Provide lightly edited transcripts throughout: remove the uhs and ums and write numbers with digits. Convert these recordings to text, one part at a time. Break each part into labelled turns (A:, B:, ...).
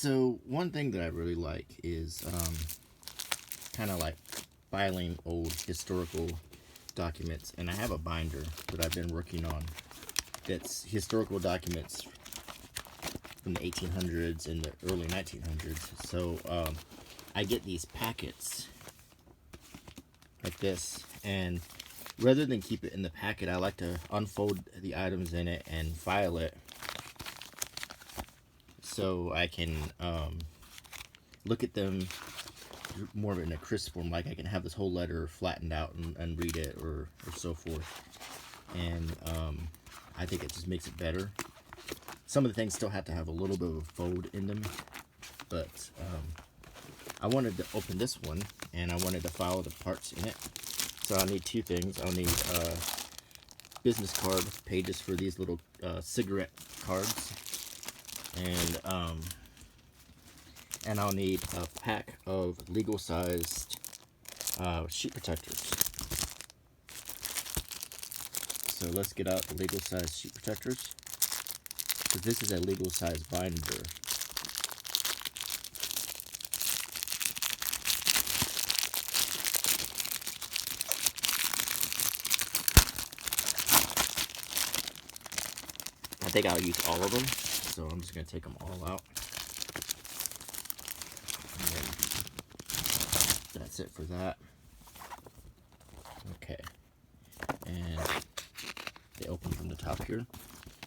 A: So one thing that I really like is kind of like filing old historical documents, and I have a binder that I've been working on that's historical documents from the 1800s and the early 1900s. So I get these packets like this, and rather than keep it in the packet, I like to unfold the items in it and file it so I can look at them more in a crisp form. Like I can have this whole letter flattened out and read it, or so forth. And I think it just makes it better. Some of the things still have to have a little bit of a fold in them, but I wanted to open this one, and I wanted to file the parts in it. So I'll need two things. I'll need business card pages for these little cigarette cards, and I'll need a pack of legal-sized sheet protectors. So let's get out the legal-sized sheet protectors, because this is a legal-sized binder. I think I'll use all of them, so I'm just going to take them all out. And then that's it for that. Okay. And they open from the top here.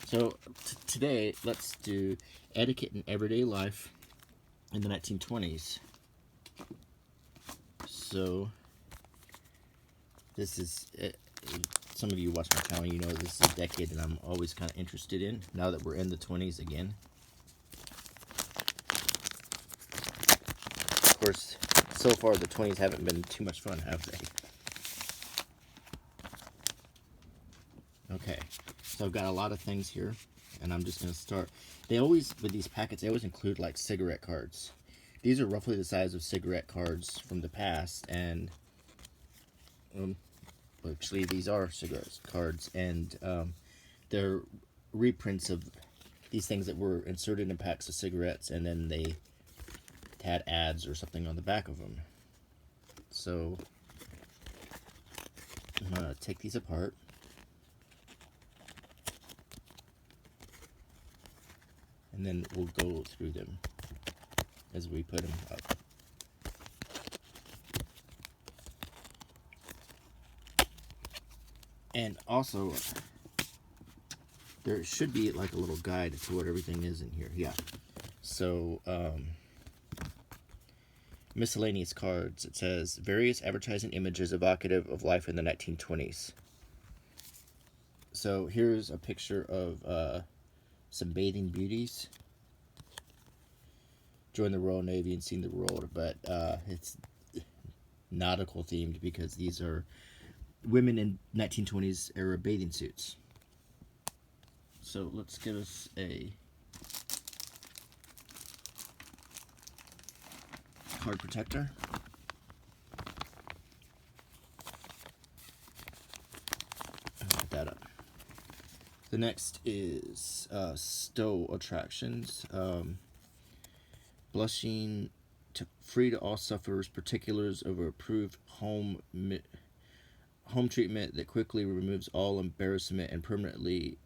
A: So today, let's do etiquette in everyday life in the 1920s. So this is it. Some of you watch my channel, you know this is a decade that I'm always kind of interested in, now that we're in the 20s again. Of course, so far the 20s haven't been too much fun, have they? Okay, so I've got a lot of things here, and I'm just going to start. They always, with these packets, they always include like cigarette cards. These are roughly the size of cigarette cards from the past, and actually these are cigarette cards, and they're reprints of these things that were inserted in packs of cigarettes, and then they had ads or something on the back of them. So I'm going to take these apart. And then we'll go through them as we put them up. And also, there should be like a little guide to what everything is in here. Yeah. So, miscellaneous cards. It says, various advertising images evocative of life in the 1920s. So, here's a picture of some bathing beauties. Join the Royal Navy and seen the world, but it's nautical themed because these are women in 1920s era bathing suits. So let's give us a card protector. I'll put that up. The next is stow attractions. Blushing free to all sufferers, particulars of approved home treatment that quickly removes all embarrassment and permanently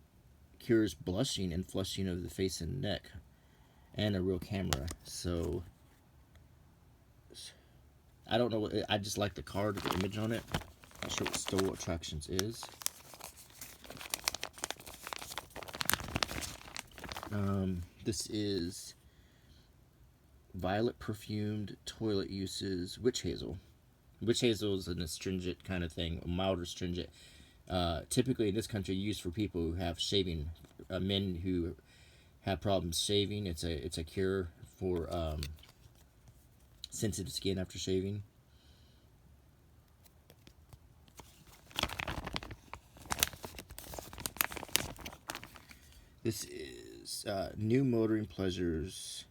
A: cures blushing and flushing of the face and neck, and a real camera. So I don't know, I just like the card with the image on it. Not sure what stow attractions is. This is violet perfumed toilet uses witch hazel. Witch hazel is an astringent kind of thing, a mild astringent. Typically in this country used for people who have shaving, men who have problems shaving. It's a cure for sensitive skin after shaving. This is new motoring pleasures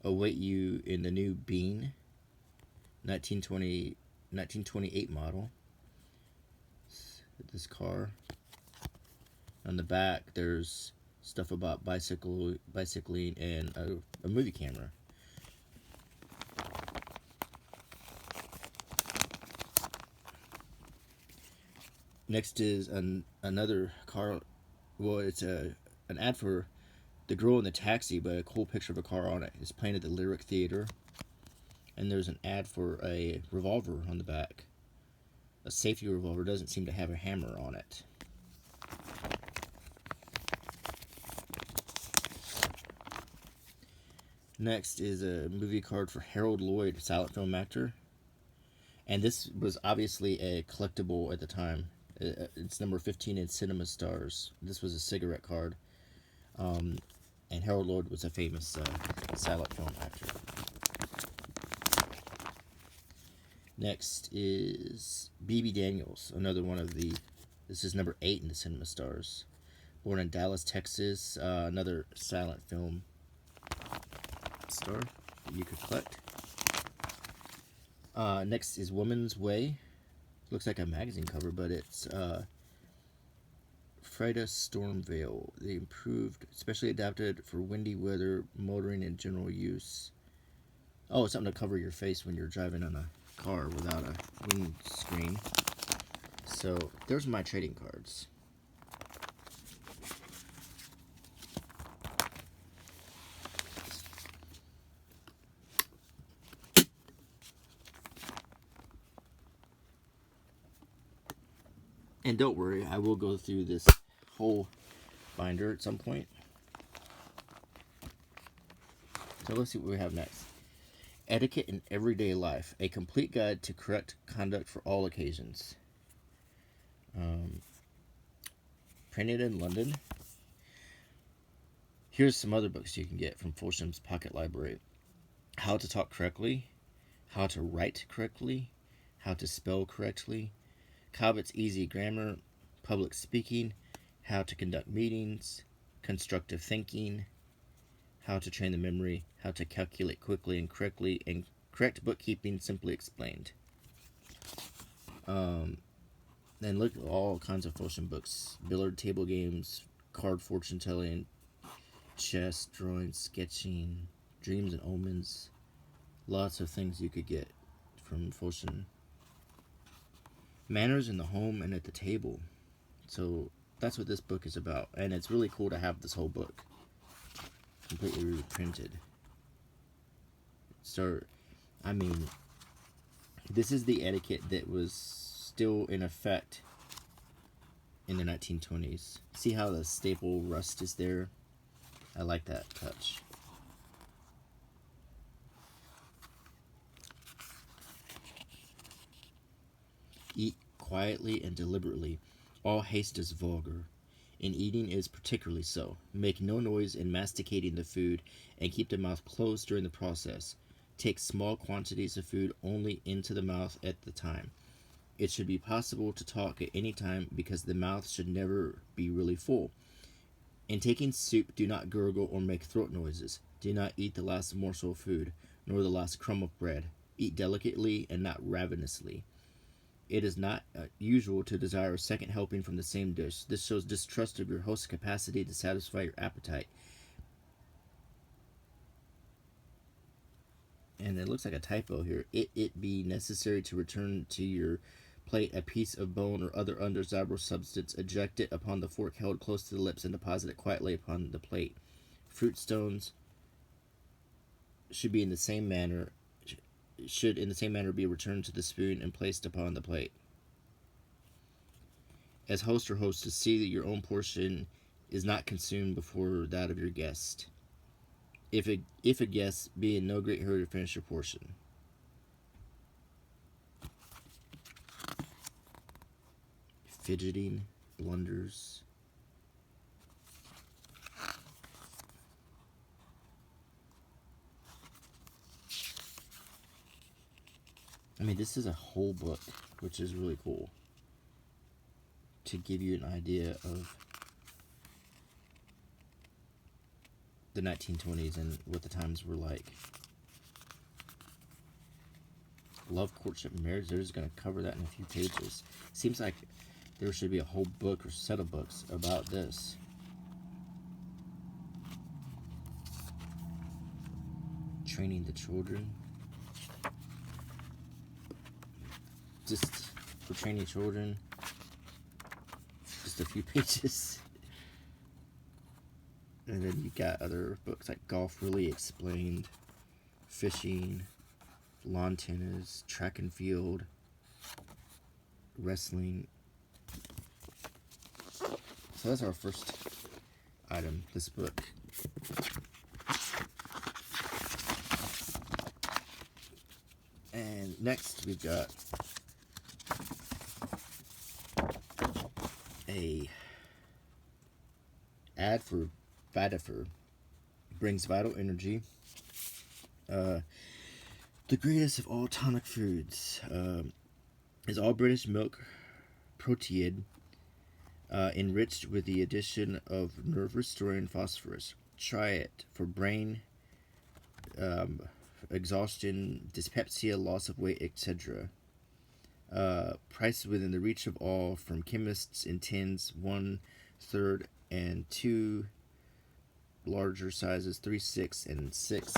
A: await you in the new Bean 1928 model. This car. On the back there's stuff about bicycling and a movie camera. Next is another car. Well, it's an ad for the girl in the taxi, but a cool picture of a car on it. It's playing at the Lyric Theater, and there's an ad for a revolver on the back. A safety revolver doesn't seem to have a hammer on it. Next is a movie card for Harold Lloyd, silent film actor. And this was obviously a collectible at the time. It's number 15 in Cinema Stars. This was a cigarette card. And Harold Lloyd was a famous silent film actor. Next is B.B. Daniels, another one of the... This is number 8 in the Cinema Stars. Born in Dallas, Texas, another silent film star that you could collect. Next is Woman's Way. Looks like a magazine cover, but it's Freda Stormvale. They improved, specially adapted for windy weather, motoring, and general use. Oh, it's something to cover your face when you're driving on a car without a windscreen. So there's my trading cards. And don't worry, I will go through this whole binder at some point. So let's see what we have next. Etiquette in Everyday Life, a complete guide to correct conduct for all occasions. Printed in London. Here's some other books you can get from Folsham's Pocket Library. How to Talk Correctly, How to Write Correctly, How to Spell Correctly, Cobbett's Easy Grammar, Public Speaking, How to Conduct Meetings, Constructive Thinking, How to Train the Memory, How to Calculate Quickly and Correctly, and Correct Bookkeeping Simply Explained. Then look at all kinds of Folsham books. Billiard table games, card fortune telling, chess, drawing, sketching, dreams and omens. Lots of things you could get from Folsham. Manners in the home and at the table. So that's what this book is about. And it's really cool to have this whole book completely reprinted. So, I mean, this is the etiquette that was still in effect in the 1920s. See how the staple rust is there? I like that touch. Eat quietly and deliberately. All haste is vulgar. In eating is particularly so. Make no noise in masticating the food, and keep the mouth closed during the process. Take small quantities of food only into the mouth at the time. It should be possible to talk at any time because the mouth should never be really full. In taking soup, do not gurgle or make throat noises. Do not eat the last morsel of food, nor the last crumb of bread. Eat delicately and not ravenously. It is not usual to desire a second helping from the same dish. This shows distrust of your host's capacity to satisfy your appetite. And it looks like a typo here. It be necessary to return to your plate a piece of bone or other undesirable substance, eject it upon the fork held close to the lips, and deposit it quietly upon the plate. Fruit stones should in the same manner be returned to the spoon and placed upon the plate. As host or hostess, see that your own portion is not consumed before that of your guest. If a guest, be in no great hurry to finish your portion. Fidgeting, blunders. I mean, this is a whole book, which is really cool, to give you an idea of the 1920s and what the times were like. Love, courtship, and marriage. They're just going to cover that in a few pages. Seems like there should be a whole book or set of books about this. Training the children. Just for training children. just a few pages. And then you got other books like Golf Really Explained, Fishing, Lawn Tennis, Track and Field, Wrestling. So that's our first item, this book. And next we've got a ad for Vitifer. Brings vital energy. The greatest of all tonic foods is all British milk protein enriched with the addition of nerve-restoring phosphorus. Try it for brain exhaustion, dyspepsia, loss of weight, etc. Prices within the reach of all, from chemists in tins, 1/3 and 2 larger sizes, 3, 6, and 6.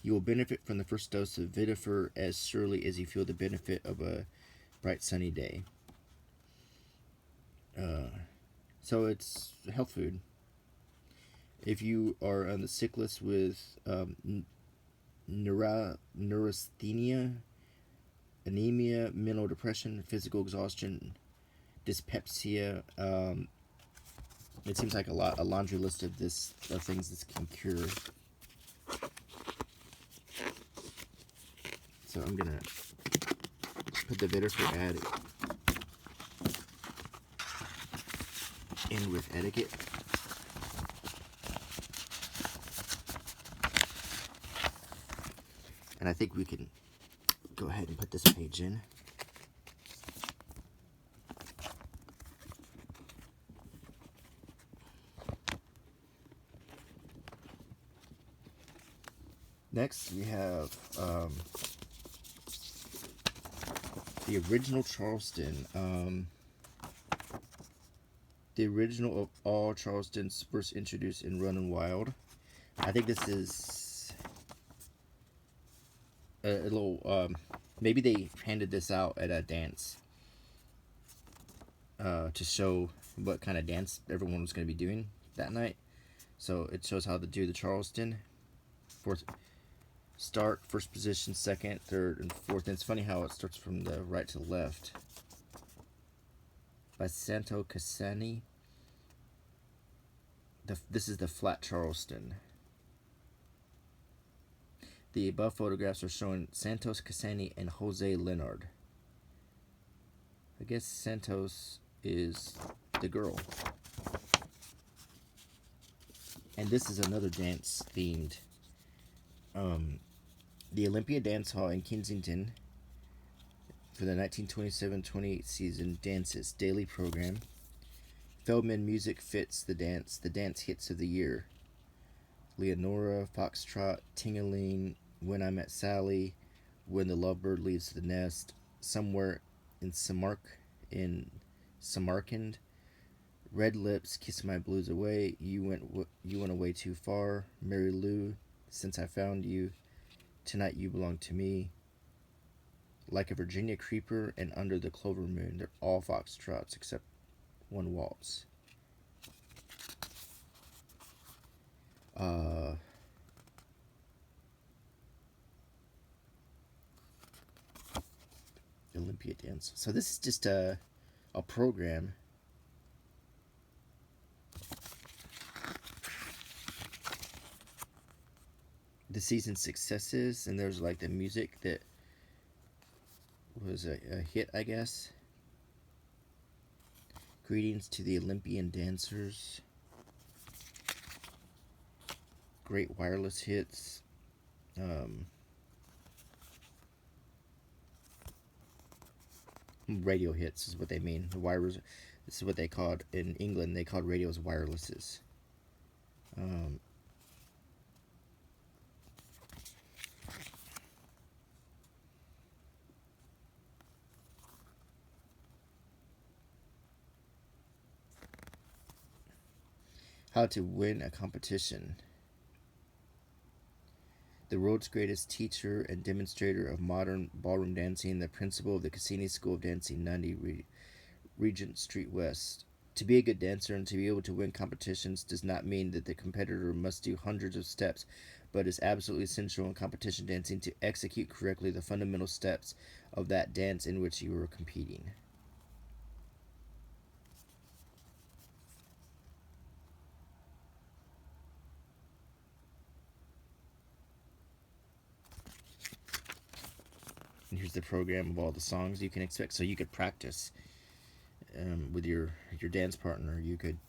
A: You will benefit from the first dose of Vitifer as surely as you feel the benefit of a bright sunny day. So it's health food. If you are on the sick list with neurasthenia, anemia, mental depression, physical exhaustion, dyspepsia, it seems like a laundry list of things this can cure. So I'm gonna put the Vitifer Ad in with Etiquette. And I think we can go ahead and put this page in. Next, we have the original Charleston. The original of all Charlestons, first introduced in Runnin' Wild. I think this is a little. Maybe they handed this out at a dance to show what kind of dance everyone was going to be doing that night. So it shows how to do the Charleston. Start, first position, second, third, and fourth. And it's funny how it starts from the right to the left. By Santo Cassani. This is the flat Charleston. The above photographs are showing Santos Cassani and Jose Leonard. I guess Santos is the girl. And this is another dance themed. The Olympia Dance Hall in Kensington for the 1927-28 season dances daily program. Feldman music fits the dance hits of the year. Leonora, Foxtrot, Ting-a-ling, When I Met Sally, When the Lovebird Leaves the Nest, Somewhere in Samarkand, Red Lips, Kiss My Blues Away, You Went Away Too Far, Mary Lou, Since I Found You, Tonight You Belong to Me, Like a Virginia Creeper, and Under the Clover Moon. They're all foxtrots except one waltz. Olympia Dance. So this is just a program. The season's successes, and there's like the music that was a hit, I guess. Greetings to the Olympian dancers. Great wireless hits. Radio hits is what they mean. The wires. This is what they called in England. They called radios wirelesses. How to win a competition. The world's greatest teacher and demonstrator of modern ballroom dancing, the principal of the Cassini School of Dancing, Nandi Regent Street West. To be a good dancer and to be able to win competitions does not mean that the competitor must do hundreds of steps, but is absolutely essential in competition dancing to execute correctly the fundamental steps of that dance in which you are competing. And here's the program of all the songs you can expect, so you could practice with your dance partner. You could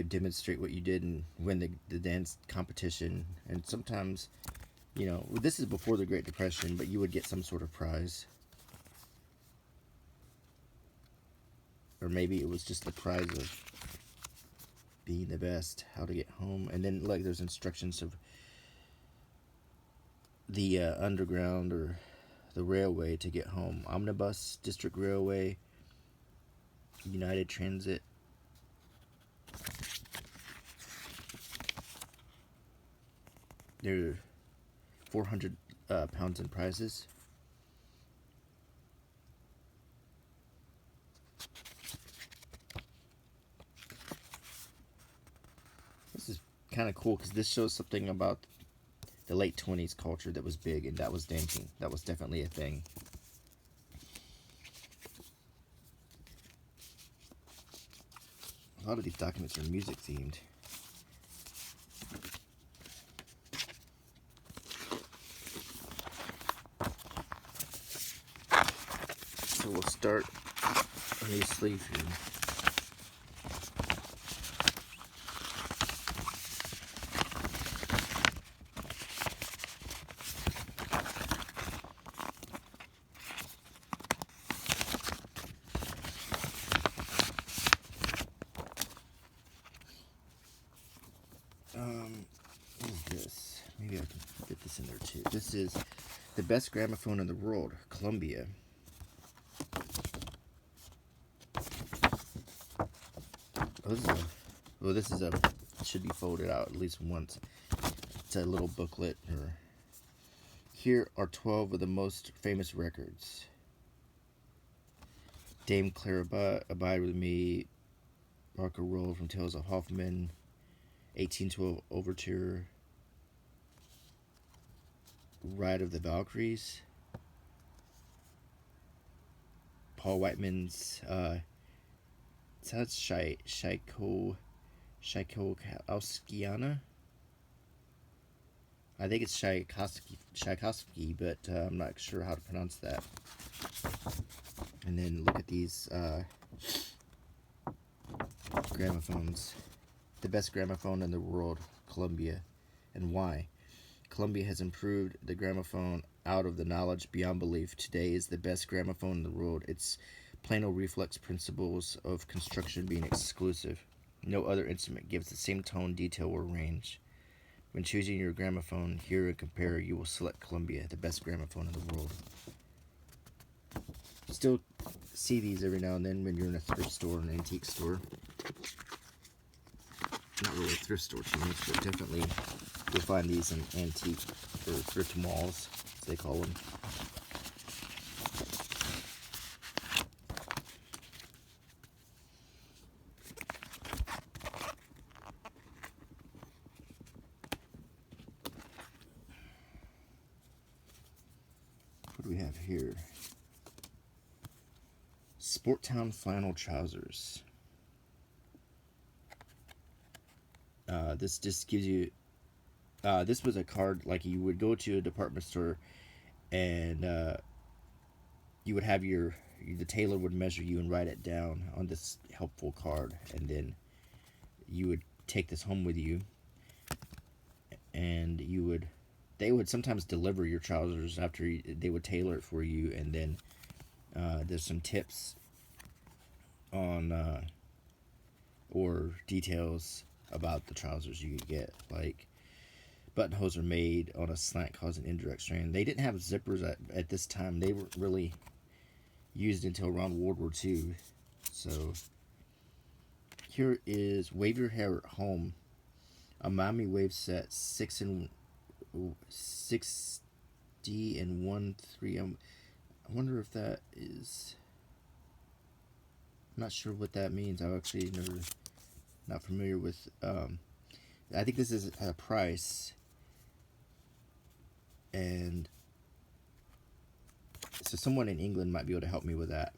A: demonstrate what you did and win the dance competition. And sometimes, this is before the Great Depression, but you would get some sort of prize. Or maybe it was just the prize of being the best, how to get home. And then, like, there's instructions of the underground or the railway to get home. Omnibus, District Railway, United Transit. There are 400 pounds in prizes. This is kind of cool because this shows something about the late 20s culture that was big, and that was dancing. That was definitely a thing. A lot of these documents are music themed. So we'll start on the sleeve here. What is this? Maybe I can fit this in there too. This is the best gramophone in the world, Columbia. This is it should be folded out at least once. It's a little booklet. Here are 12 of the most famous records. Dame Clara, Abide With Me, Rock and Roll from Tales of Hoffman, 1812 Overture, Ride of the Valkyries, Paul Whiteman's Tchaikovskiana. I think it's Tchaikovsky, but I'm not sure how to pronounce that. And then look at these gramophones. The best gramophone in the world, Columbia. And why? Columbia has improved the gramophone out of the knowledge beyond belief. Today is the best gramophone in the world. Its plano reflex principles of construction being exclusive. No other instrument gives the same tone, detail, or range. When choosing your gramophone, hear and compare, you will select Columbia, the best gramophone in the world. Still see these every now and then when you're in a thrift store, an antique store. Not really a thrift store too much, but definitely you'll find these in antique or thrift malls, as they call them. What do we have here? Sporttown flannel trousers. This just gives you. This was a card like you would go to a department store, and you would have the tailor would measure you and write it down on this helpful card, and then you would take this home with you, and they would sometimes deliver your trousers after they would tailor it for you, and then there's some tips on or details about the trousers you could get, like buttonholes are made on a slant causing indirect strain. They didn't have zippers at this time. They weren't really used until around World War II. So here is Wave Your Hair at Home, a Miami wave set, 60 and 1/3. I wonder if that is not sure what that means. I'm actually not familiar with. I think this is a price, and so someone in England might be able to help me with that,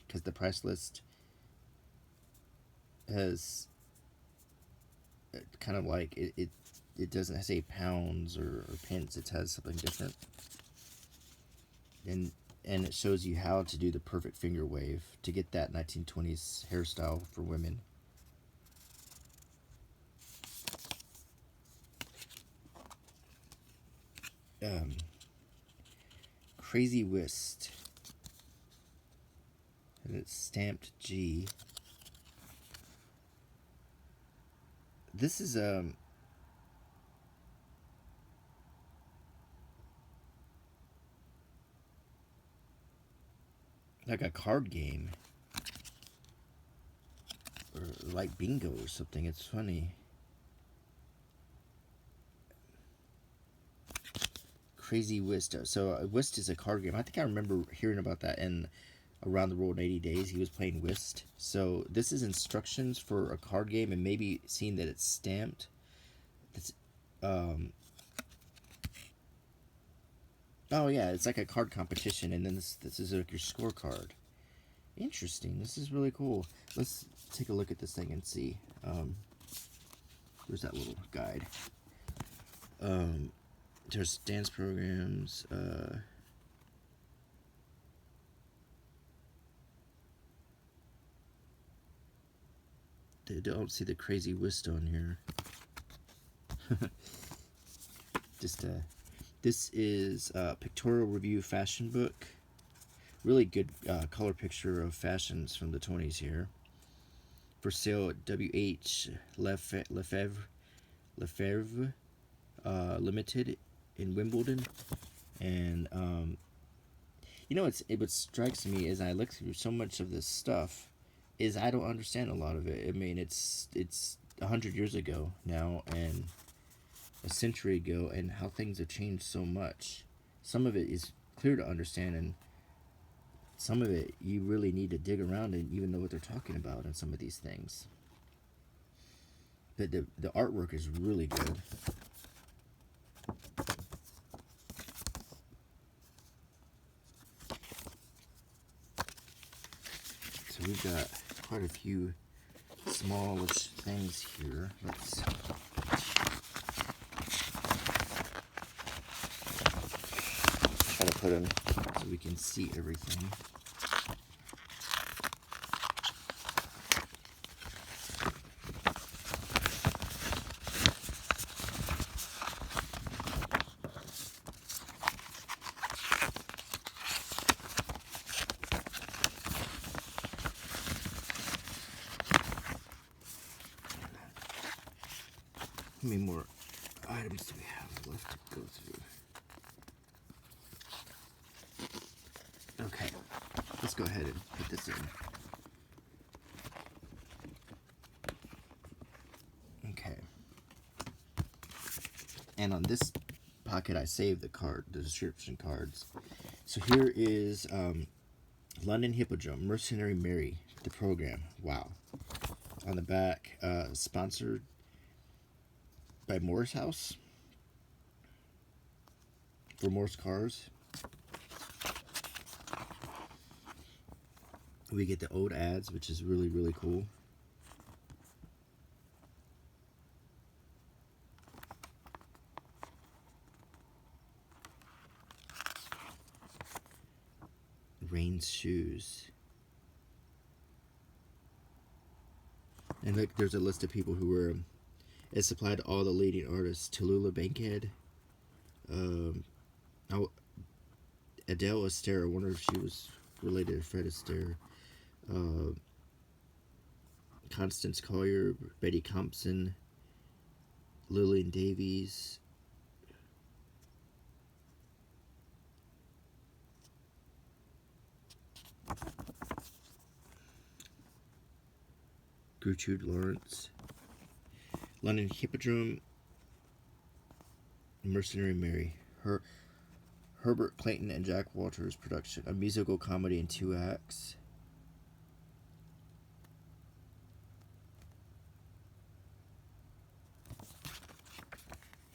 A: because the price list has kind of like it doesn't say pounds or pence. It has something different, and it shows you how to do the perfect finger wave to get that 1920s hairstyle for women. Crazy Whist, and it's stamped G. This is like a card game, or like bingo or something. It's funny. Crazy Whist. So Whist is a card game. I think I remember hearing about that in Around the World in 80 Days. He was playing Whist. So this is instructions for a card game, and maybe seeing that it's stamped. It's oh yeah, it's like a card competition, and then this is like your scorecard. Interesting. This is really cool. Let's take a look at this thing and see. Where's that little guide? There's dance programs. They don't see the Crazy Whist on here. Just this is a pictorial review fashion book. Really good color picture of fashions from the 20s here. For sale at W.H. Lefebvre Limited in Wimbledon. And you know, what strikes me as I look through so much of this stuff is I don't understand a lot of it. I mean, it's 100 years ago now, and a century ago, and how things have changed so much. Some of it is clear to understand, and some of it you really need to dig around and even know what they're talking about in some of these things. But the artwork is really good. So we've got quite a few smallish things here. Let's try to put them so we can see everything. How many more items do we have left to go through? Okay, let's go ahead and put this in. Okay. And on this pocket, I saved the description cards. So here is London Hippodrome, Mercenary Mary, the program. Wow. On the back, sponsored by Morris House for Morris Cars. We get the old ads, which is really, really cool. Rain's shoes. And look, there's a list of people who were it supplied to all the leading artists. Tallulah Bankhead, Adele Astaire. I wonder if she was related to Fred Astaire. Constance Collier, Betty Compson, Lillian Davies. Gertrude Lawrence. London Hippodrome, Mercenary Mary. Herbert Clayton and Jack Walters production. A musical comedy in 2 acts.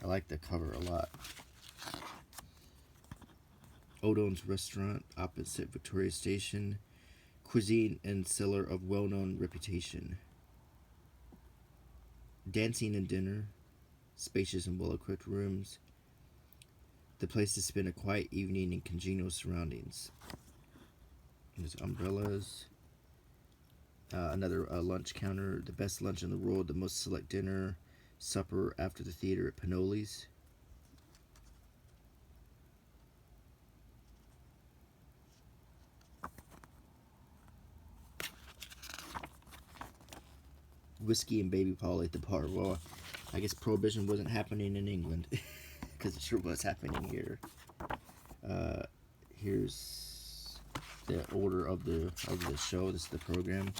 A: I like the cover a lot. Odon's restaurant opposite Victoria Station. Cuisine and cellar of well-known reputation. Dancing and dinner. Spacious and well-equipped rooms. The place to spend a quiet evening in congenial surroundings. There's umbrellas. Another lunch counter. The best lunch in the world. The most select dinner. Supper after the theater at Panoli's. Whiskey and baby Polly at the bar. Well, I guess Prohibition wasn't happening in England, because it sure was happening here. Here's the order of the show. This is the program.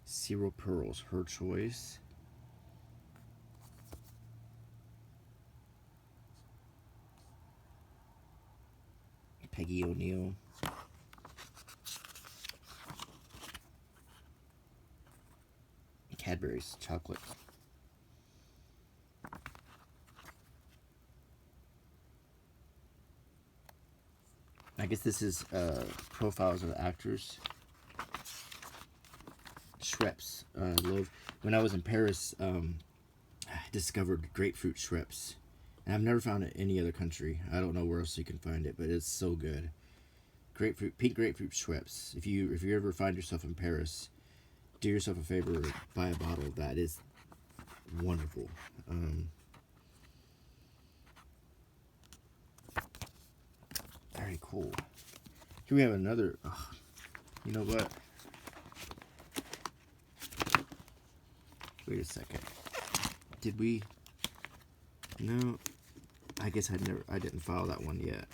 A: Cyril Pearls, her choice. Peggy O'Neill. Cadbury's chocolate. I guess this is profiles of actors. Schweppes. When I was in Paris, I discovered grapefruit Schweppes. And I've never found it in any other country. I don't know where else you can find it, but it's so good. Pink grapefruit Schweppes. If you ever find yourself in Paris, do yourself a favor, buy a bottle of that. It's wonderful. Very cool. Here we have another. You know what? Wait a second. Did we? No. I guess I didn't file that one yet,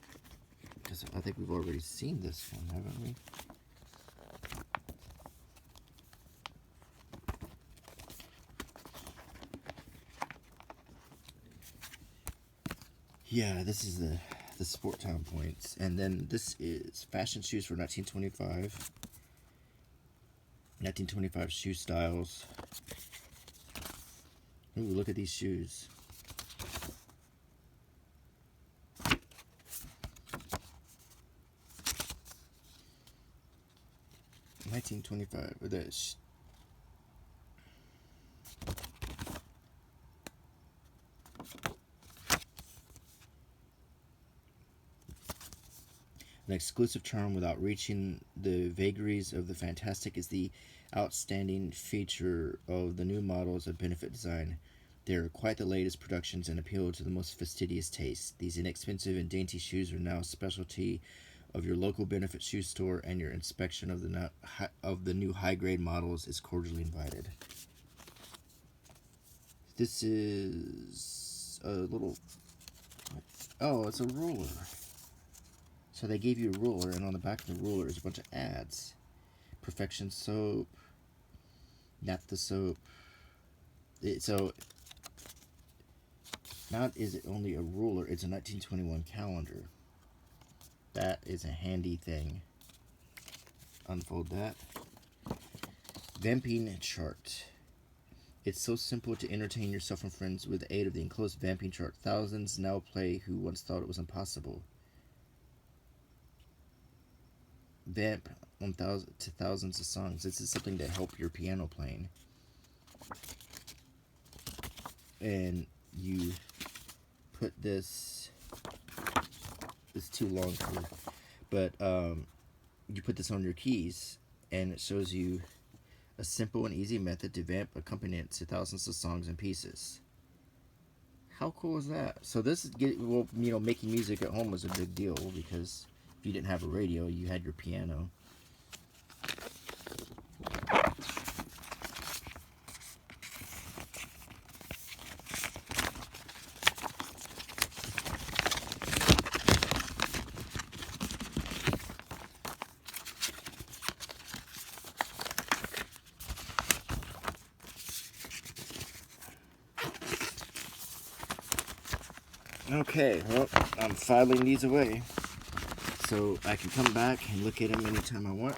A: because I think we've already seen this one, haven't we? Yeah, this is the Sport Town points, and then this is fashion shoes for 1925. 1925 shoe styles. Ooh, look at these shoes. $19.25 with this. An exclusive charm without reaching the vagaries of the fantastic is the outstanding feature of the new models of Benefit design. They are quite the latest productions and appeal to the most fastidious taste. These inexpensive and dainty shoes are now a specialty of your local Benefit shoe store, and your inspection of the new high-grade models is cordially invited. This is a little... Oh, it's a ruler. So they gave you a ruler, and on the back of the ruler is a bunch of ads. Perfection soap, naphtha soap. So not is it only a ruler, it's a 1921 calendar. That is a handy thing. Unfold that. Vamping chart. It's so simple to entertain yourself and friends with the aid of the enclosed vamping chart. Thousands now play who once thought it was impossible. Vamp on thousands of songs. This is something to help your piano playing. And you put this... It's too long for... But you put this on your keys, and it shows you a simple and easy method to vamp accompaniments to thousands of songs and pieces. How cool is that? So this is making music at home was a big deal, because if you didn't have a radio, you had your piano. Okay, well, I'm filing these away so I can come back and look at them anytime I want,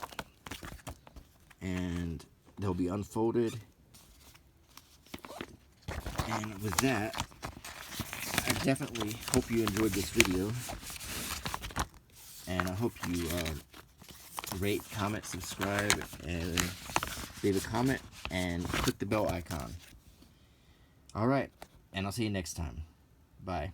A: and they'll be unfolded. And with that, definitely hope you enjoyed this video, and I hope you rate, comment, subscribe, and leave a comment, and click the bell icon. Alright, and I'll see you next time. Bye.